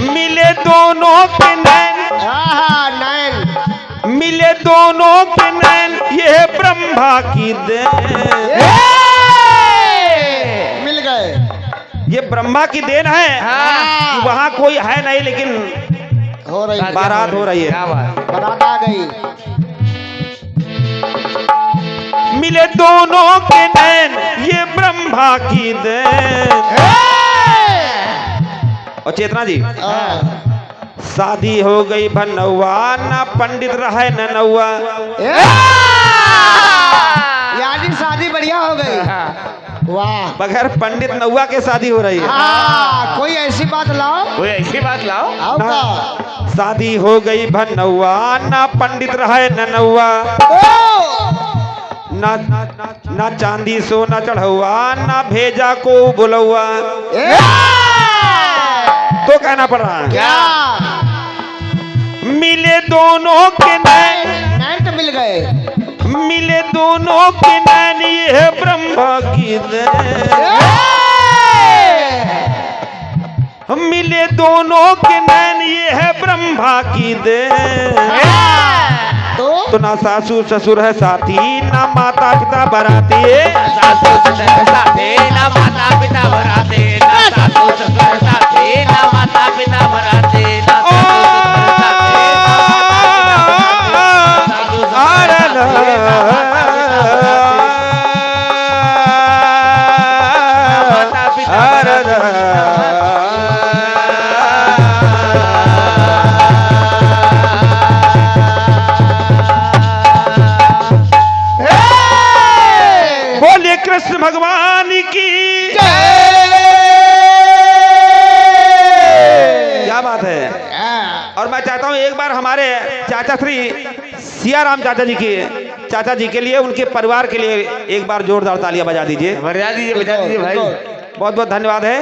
मिले दोनों के नैन, नैन मिले दोनों के नैन, ये ब्रह्मा की देन। मिल गए। ये ब्रह्मा की देन है कि वहाँ कोई है नहीं, लेकिन हो रही बारात हो रही है। क्या बात। बारात आ गई। मिले दोनों के नैन, ये ब्रह्मा की देन। और चेतना जी, शादी हो गई भनौआ, ना पंडित रहे न नौआ। यानी शादी बढ़िया हो गई। वाह। बगैर पंडित नौआ के शादी हो रही है। कोई ऐसी बात लाओ। कोई ऐसी बात लाओ। आओ ना, का। शादी हो गई भनौआ, ना पंडित रहे न नौआ, ना चांदी सोना चढ़ौआ, ना भेजा को बुलौआ। तो कहना पड़ रहा है क्या? मिले दोनों के नैन, नैन तो मिल गए। मिले दोनों के नैन, ये ब्रह्मा की देन। मिले दोनों के नैन, ये है ब्रह्मा की देन। तो ना सासू ससुर है साथी, ना माता पिता बराती, सासू ससुर साथे, ना माता पिता बराते, ना सासू ससुर साथे, ना माता पिता बराते, ना सासू ससुर साथे, माता पिता बोले कृष्ण भगवान की क्या बात है। और मैं चाहता हूं एक बार हमारे चाचा श्री सियाराम चाचा जी के लिए, उनके परिवार के लिए एक बार जोरदार तालियां बजा दीजिए। बजा दीजिए भाई। बहुत बहुत धन्यवाद है।